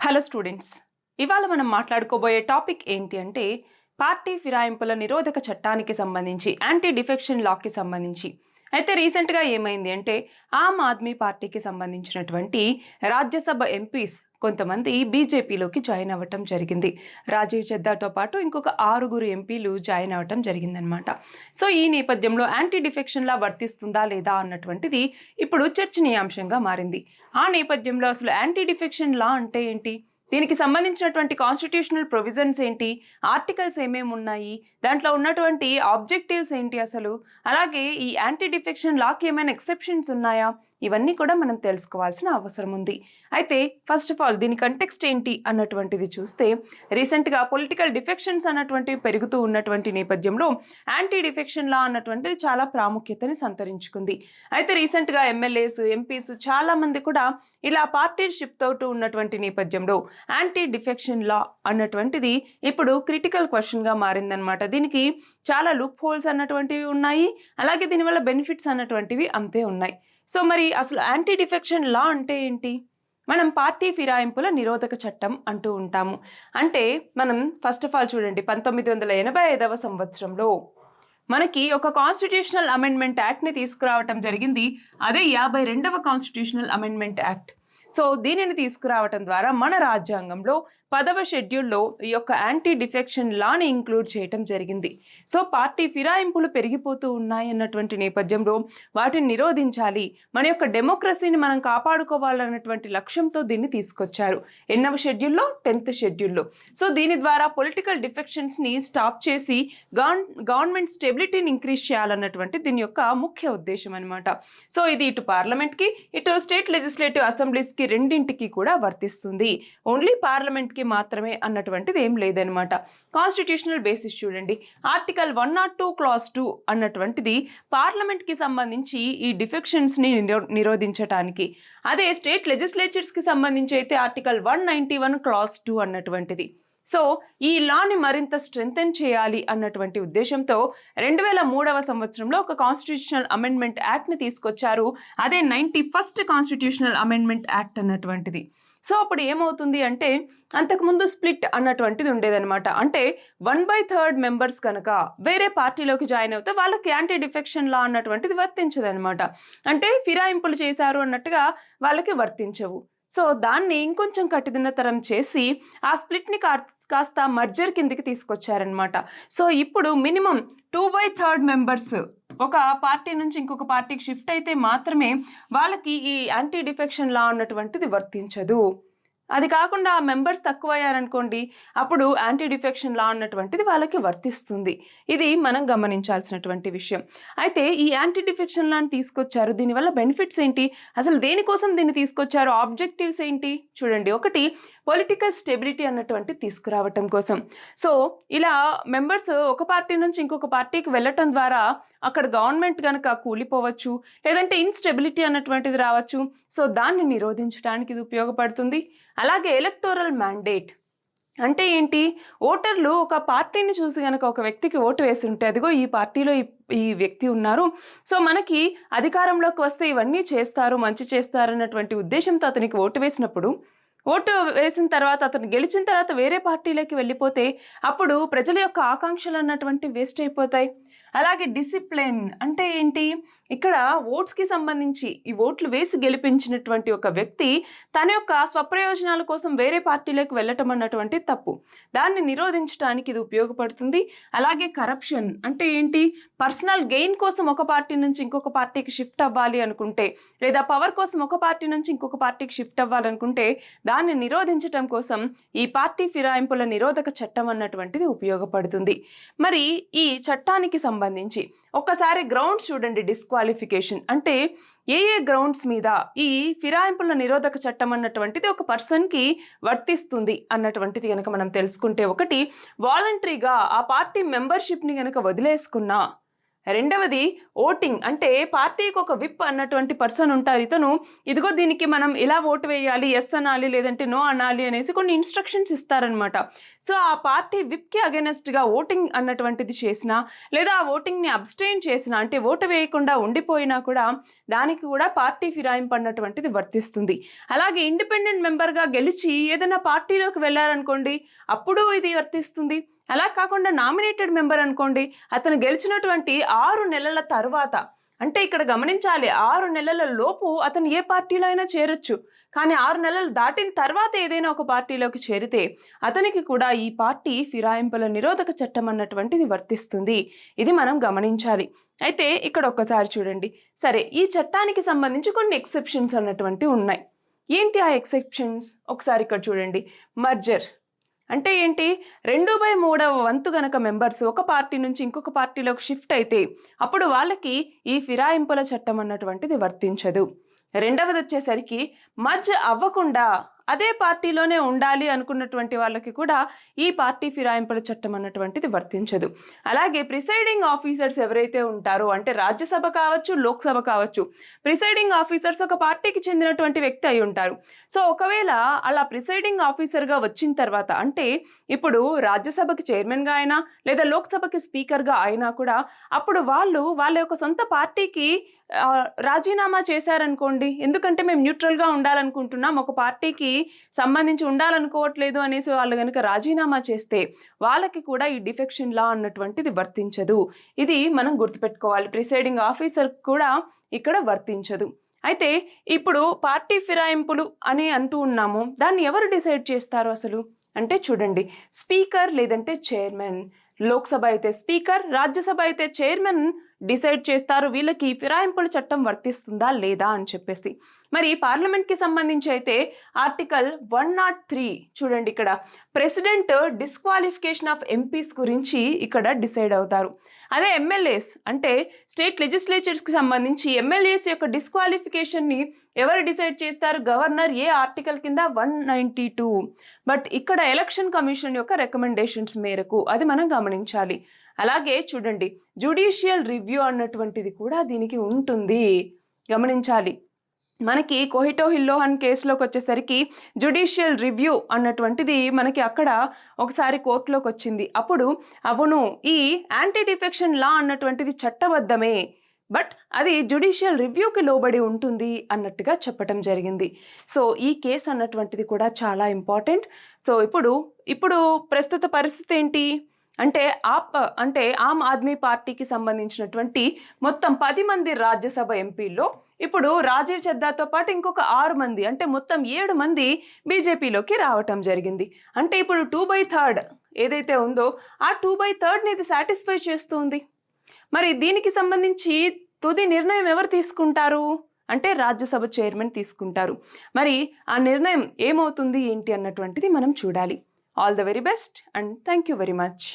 Hello students, ఇవాళ మనం మాట్లాడుకోబోయే topic ఏంటి అంటే పార్టీ ఫిరాయింపుల నిరోధక చట్టానికి సంబంధించి యాంటీ డిఫెక్షన్ లాకి సంబంధించి. అయితే రీసెంట్గా ఏమైంది అంటే ఆమ్ ఆద్మీ పార్టీకి సంబంధించినటువంటి రాజ్యసభ ఎంపీస్ కొంతమంది బీజేపీలోకి జాయిన్ అవ్వటం జరిగింది. రాజీవ్ చెద్దాతో పాటు ఇంకొక 6 ఎంపీలు జాయిన్ అవ్వటం జరిగిందనమాట. సో ఈ నేపథ్యంలో యాంటీ డిఫెక్షన్ లా వర్తిస్తుందా లేదా అన్నటువంటిది ఇప్పుడు చర్చనీయాంశంగా మారింది. ఆ నేపథ్యంలో అసలు యాంటీ డిఫెక్షన్ లా అంటే ఏంటి, దీనికి సంబంధించినటువంటి కాన్స్టిట్యూషనల్ ప్రొవిజన్స్ ఏంటి, ఆర్టికల్స్ ఏమేమి ఉన్నాయి, దాంట్లో ఉన్నటువంటి ఆబ్జెక్టివ్స్ ఏంటి అసలు, అలాగే ఈ యాంటీ డిఫెక్షన్ లాకి ఏమైనా ఎక్సెప్షన్స్ ఉన్నాయా, ఇవన్నీ కూడా మనం తెలుసుకోవాల్సిన అవసరం ఉంది. అయితే ఫస్ట్ ఆఫ్ ఆల్ దీని కంటెక్స్ట్ ఏంటి అన్నటువంటిది చూస్తే, రీసెంట్గా పొలిటికల్ డిఫెక్షన్స్ అన్నటువంటివి పెరుగుతూ ఉన్నటువంటి నేపథ్యంలో యాంటీ డిఫెక్షన్ లా అన్నటువంటిది చాలా ప్రాముఖ్యతని సంతరించుకుంది. అయితే రీసెంట్గా ఎమ్మెల్యేస్, ఎంపీస్ చాలామంది కూడా ఇలా పార్టీషిప్ తోటి ఉన్నటువంటి నేపథ్యంలో యాంటీ డిఫెక్షన్ లా అన్నటువంటిది ఇప్పుడు క్రిటికల్ క్వశ్చన్గా మారిందనమాట. దీనికి చాలా లూప్ హోల్స్ అన్నటువంటివి ఉన్నాయి, అలాగే దీనివల్ల బెనిఫిట్స్ అన్నటువంటివి అంతే ఉన్నాయి. సో మరి అసలు యాంటీ డిఫెక్షన్ లా అంటే ఏంటి? మనం పార్టీ ఫిరాయింపుల నిరోధక చట్టం అంటూ ఉంటాము. అంటే మనం ఫస్ట్ ఆఫ్ ఆల్ చూడండి, 1985వ సంవత్సరంలో మనకి ఒక కాన్స్టిట్యూషనల్ అమెండ్మెంట్ యాక్ట్ని తీసుకురావటం జరిగింది. అదే 52వ కాన్స్టిట్యూషనల్ అమెండ్మెంట్ యాక్ట్. సో దీనిని తీసుకురావటం ద్వారా మన రాజ్యాంగంలో 10వ షెడ్యూల్లో ఈ యొక్క యాంటీ డిఫెక్షన్ లాని ఇంక్లూడ్ చేయటం జరిగింది. సో పార్టీ ఫిరాయింపులు పెరిగిపోతూ ఉన్నాయి అన్నటువంటి నేపథ్యంలో వాటిని నిరోధించాలి, మన యొక్క డెమోక్రసీని మనం కాపాడుకోవాలన్నటువంటి లక్ష్యంతో దీన్ని తీసుకొచ్చారు. ఎన్నవ షెడ్యూల్లో? 10th షెడ్యూల్లో. సో దీని ద్వారా పొలిటికల్ డిఫెక్షన్స్ని స్టాప్ చేసి గవర్నమెంట్ స్టెబిలిటీని ఇంక్రీజ్ చేయాలన్నటువంటి దీని యొక్క ముఖ్య ఉద్దేశం అనమాట. సో ఇది ఇటు పార్లమెంట్కి, ఇటు స్టేట్ లెజిస్లేటివ్ అసెంబ్లీస్కి రెండింటికి కూడా వర్తిస్తుంది. ఓన్లీ పార్లమెంట్కి మాత్రమే అన్నటువంటిది ఏం లేదనమాట. కాన్స్టిట్యూషనల్ బేసిస్ చూడండి, ఆర్టికల్ 102 క్లాస్ 2 అన్నటువంటిది పార్లమెంట్కి సంబంధించి ఈ డిఫెక్షన్స్ని నిరోధించటానికి. అదే స్టేట్ లెజిస్లేచర్స్కి సంబంధించి అయితే ఆర్టికల్ 191 క్లాస్ 2 అన్నటువంటిది. సో ఈ లాని మరింత స్ట్రెంథెన్ చేయాలి అన్నటువంటి ఉద్దేశంతో 2003వ సంవత్సరంలో ఒక కాన్స్టిట్యూషనల్ అమెండ్మెంట్ యాక్ట్ని తీసుకొచ్చారు. అదే 91st కాన్స్టిట్యూషనల్ అమెండ్మెంట్ యాక్ట్ అన్నటువంటిది. సో అప్పుడు ఏమవుతుంది అంటే అంతకుముందు స్ప్లిట్ అన్నటువంటిది ఉండేదన్నమాట. అంటే 1/3 మెంబర్స్ కనుక వేరే పార్టీలోకి జాయిన్ అవుతే వాళ్ళకి యాంటీ డిఫెక్షన్ లా అన్నటువంటిది వర్తించదనమాట. అంటే ఫిరాయింపులు చేశారు అన్నట్టుగా వాళ్ళకి వర్తించవు. సో దాన్ని ఇంకొంచెం కఠినతరం చేసి ఆ స్ప్లిట్ని కాస్త మర్జర్ కిందికి తీసుకొచ్చారనమాట. సో ఇప్పుడు మినిమం 2/3 మెంబర్స్ ఒక పార్టీ నుంచి ఇంకొక పార్టీకి షిఫ్ట్ అయితే మాత్రమే వాళ్ళకి ఈ యాంటీ డిఫెక్షన్ లా అన్నటువంటిది వర్తించదు. అది కాకుండా ఆ మెంబర్స్ తక్కువయ్యారనుకోండి, అప్పుడు యాంటీ డిఫెక్షన్ లా అన్నటువంటిది వాళ్ళకి వర్తిస్తుంది. ఇది మనం గమనించాల్సినటువంటి విషయం. అయితే ఈ యాంటీ డిఫెక్షన్ లాని తీసుకొచ్చారు, దీనివల్ల బెనిఫిట్స్ ఏంటి, అసలు దేనికోసం దీన్ని తీసుకొచ్చారు, ఆబ్జెక్టివ్స్ ఏంటి చూడండి. ఒకటి, పొలిటికల్ స్టెబిలిటీ అన్నటువంటి తీసుకురావటం కోసం. సో ఇలా మెంబర్స్ ఒక పార్టీ నుంచి ఇంకొక పార్టీకి వెళ్ళటం ద్వారా అక్కడ గవర్నమెంట్ కనుక కూలిపోవచ్చు, లేదంటే ఇన్స్టెబిలిటీ అన్నటువంటిది రావచ్చు. సో దాన్ని నిరోధించడానికి ఇది ఉపయోగపడుతుంది. అలాగే ఎలక్టోరల్ మ్యాండేట్ అంటే ఏంటి, ఓటర్లు ఒక పార్టీని చూసి కనుక ఒక వ్యక్తికి ఓటు వేసి ఉంటే, అదిగో ఈ పార్టీలో ఈ వ్యక్తి ఉన్నారు, సో మనకి అధికారంలోకి వస్తే ఇవన్నీ చేస్తారు, మంచి చేస్తారు అన్నటువంటి ఉద్దేశంతో అతనికి ఓటు వేసినప్పుడు, ఓటు వేసిన తర్వాత అతను గెలిచిన తర్వాత వేరే పార్టీలోకి వెళ్ళిపోతే అప్పుడు ప్రజల యొక్క ఆకాంక్షలు అన్నటువంటి వేస్ట్ అయిపోతాయి. అలాగే డిసిప్లిన్ అంటే ఏంటి, ఇక్కడ ఓట్స్కి సంబంధించి ఈ ఓట్లు వేసి గెలిపించినటువంటి ఒక వ్యక్తి తన యొక్క స్వప్రయోజనాల కోసం వేరే పార్టీలోకి వెళ్ళటం అన్నటువంటి తప్పు, దాన్ని నిరోధించడానికి ఇది ఉపయోగపడుతుంది. అలాగే కరప్షన్ అంటే ఏంటి, పర్సనల్ గెయిన్ కోసం ఒక పార్టీ నుంచి ఇంకొక పార్టీకి షిఫ్ట్ అవ్వాలి అనుకుంటే, లేదా పవర్ కోసం ఒక పార్టీ నుంచి ఇంకొక పార్టీకి షిఫ్ట్ అవ్వాలనుకుంటే దాన్ని నిరోధించటం కోసం ఈ పార్టీ ఫిరాయింపుల నిరోధక చట్టం అన్నటువంటిది ఉపయోగపడుతుంది. మరి ఈ చట్టానికి సంబంధించి ఒక్కసారి గ్రౌండ్స్ చూడండి. డిస్క్వాలిఫికేషన్ అంటే ఏ గ్రౌండ్స్ మీద ఈ ఫిరాయింపుల నిరోధక చట్టం అన్నటువంటిది ఒక పర్సన్కి వర్తిస్తుంది అన్నటువంటిది కనుక మనం తెలుసుకుంటే, ఒకటి, వాలంటరీగా ఆ పార్టీ మెంబర్షిప్ని కనుక వదిలేసుకున్నా, రెండవది ఓటింగ్, అంటే పార్టీకి ఒక విప్ అన్నటువంటి పర్సన్ ఉంటారు. ఇతను ఇదిగో దీనికి మనం ఇలా ఓటు వేయాలి, ఎస్ అనాలి లేదంటే నో అనాలి అనేసి కొన్ని ఇన్స్ట్రక్షన్స్ ఇస్తారనమాట. సో ఆ పార్టీ విప్కి అగెనెస్ట్గా ఓటింగ్ అన్నటువంటిది చేసినా లేదా ఆ ఓటింగ్ని అబ్స్టెయిన్ చేసినా, అంటే ఓటు వేయకుండా ఉండిపోయినా కూడా దానికి కూడా పార్టీ ఫిరాయింపు అన్నటువంటిది వర్తిస్తుంది. అలాగే ఇండిపెండెంట్ మెంబర్గా గెలిచి ఏదైనా పార్టీలోకి వెళ్ళారనుకోండి, అప్పుడు ఇది వర్తిస్తుంది. అలా కాకుండా నామినేటెడ్ మెంబర్ అనుకోండి, అతను గెలిచినటువంటి 6 నెలల తర్వాత, అంటే ఇక్కడ గమనించాలి 6 నెలల లోపు అతను ఏ పార్టీలో అయినా చేరొచ్చు. కానీ 6 నెలలు దాటిన తర్వాత ఏదైనా ఒక పార్టీలోకి చేరితే అతనికి కూడా ఈ పార్టీ ఫిరాయింపుల నిరోధక చట్టం అన్నటువంటిది వర్తిస్తుంది. ఇది మనం గమనించాలి. అయితే ఇక్కడ ఒక్కసారి చూడండి. సరే, ఈ చట్టానికి సంబంధించి కొన్ని ఎక్సెప్షన్స్ అన్నటువంటివి ఉన్నాయి. ఏంటి ఆ ఎక్సెప్షన్స్? ఒకసారి ఇక్కడ చూడండి. మర్జర్ అంటే ఏంటి? 2/3 వంతు గనక మెంబర్స్ ఒక పార్టీ నుంచి ఇంకొక పార్టీలోకి షిఫ్ట్ అయితే అప్పుడు వాళ్ళకి ఈ ఫిరాయింపుల చట్టం అన్నటువంటిది వర్తించదు. రెండవది వచ్చేసరికి మర్జ్ అవ్వకుండా అదే పార్టీలోనే ఉండాలి అనుకున్నటువంటి వాళ్ళకి కూడా ఈ పార్టీ ఫిరాయింపుల చట్టం అన్నటువంటిది వర్తించదు. అలాగే ప్రిసైడింగ్ ఆఫీసర్స్ ఎవరైతే ఉంటారో, అంటే రాజ్యసభ కావచ్చు, లోక్సభ కావచ్చు, ప్రిసైడింగ్ ఆఫీసర్స్ ఒక పార్టీకి చెందినటువంటి వ్యక్తి అయి ఉంటారు. సో ఒకవేళ అలా ప్రిసైడింగ్ ఆఫీసర్గా వచ్చిన తర్వాత, అంటే ఇప్పుడు రాజ్యసభకి చైర్మన్గా అయినా లేదా లోక్సభకి స్పీకర్గా అయినా కూడా అప్పుడు వాళ్ళ యొక్క సొంత పార్టీకి రాజీనామా చేశారనుకోండి, ఎందుకంటే మేము న్యూట్రల్గా ఉండాలనుకుంటున్నాం, ఒక పార్టీకి సంబంధించి ఉండాలనుకోవట్లేదు అనేసి వాళ్ళు కనుక రాజీనామా చేస్తే వాళ్ళకి కూడా ఈ డిఫెక్షన్ లా అన్నటువంటిది వర్తించదు. ఇది మనం గుర్తుపెట్టుకోవాలి. ప్రిసైడింగ్ ఆఫీసర్ కూడా ఇక్కడ వర్తించదు. అయితే ఇప్పుడు పార్టీ ఫిరాయింపులు అని అంటూ ఉన్నాము, దాన్ని ఎవరు డిసైడ్ చేస్తారు అసలు అంటే చూడండి, స్పీకర్ లేదంటే చైర్మన్. లోక్సభ అయితే స్పీకర్, రాజ్యసభ అయితే చైర్మన్ డిసైడ్ చేస్తారు వీళ్ళకి ఫిరాయింపుల చట్టం వర్తిస్తుందా లేదా అని చెప్పేసి. మరి పార్లమెంట్కి సంబంధించి అయితే ఆర్టికల్ 103 చూడండి, ఇక్కడ ప్రెసిడెంట్ డిస్క్వాలిఫికేషన్ ఆఫ్ ఎంపీస్ గురించి ఇక్కడ డిసైడ్ అవుతారు. అదే ఎమ్మెల్యేస్ అంటే స్టేట్ లెజిస్లేచర్స్కి సంబంధించి ఎమ్మెల్యేస్ యొక్క డిస్క్వాలిఫికేషన్ని ఎవరు డిసైడ్ చేస్తారు? గవర్నర్. ఏ ఆర్టికల్ కింద? 192. బట్ ఇక్కడ ఎలక్షన్ కమిషన్ యొక్క రికమెండేషన్స్ మేరకు, అది మనం గమనించాలి. అలాగే చూడండి, జ్యుడిషియల్ రివ్యూ అన్నటువంటిది కూడా దీనికి ఉంటుంది, గమనించాలి. మనకి కోహిటో హిల్లోహన్ కేసులోకి వచ్చేసరికి జ్యుడిషియల్ రివ్యూ అన్నటువంటిది మనకి అక్కడ ఒకసారి కోర్టులోకి వచ్చింది. అప్పుడు అవును, ఈ యాంటీ డిఫెక్షన్ లా అన్నటువంటిది చట్టబద్ధమే, బట్ అది జ్యుడిషియల్ రివ్యూకి లోబడి ఉంటుంది అన్నట్టుగా చెప్పడం జరిగింది. సో ఈ కేసు అన్నటువంటిది కూడా చాలా ఇంపార్టెంట్. సో ఇప్పుడు ప్రస్తుత పరిస్థితి ఏంటి అంటే ఆమ్ ఆద్మీ పార్టీకి సంబంధించినటువంటి మొత్తం 10 మంది రాజ్యసభ ఎంపీల్లో ఇప్పుడు రాజీవ్ చద్దాతో పాటు ఇంకొక 6 మంది, అంటే మొత్తం 7 మంది బీజేపీలోకి రావటం జరిగింది. అంటే ఇప్పుడు 2/3 ఏదైతే ఉందో ఆ 2/3 ఇది సాటిస్ఫై చేస్తుంది. మరి దీనికి సంబంధించి తుది నిర్ణయం ఎవరు తీసుకుంటారు అంటే రాజ్యసభ చైర్మన్ తీసుకుంటారు. మరి ఆ నిర్ణయం ఏమవుతుంది ఏంటి అన్నటువంటిది మనం చూడాలి. All the very best and thank you very much.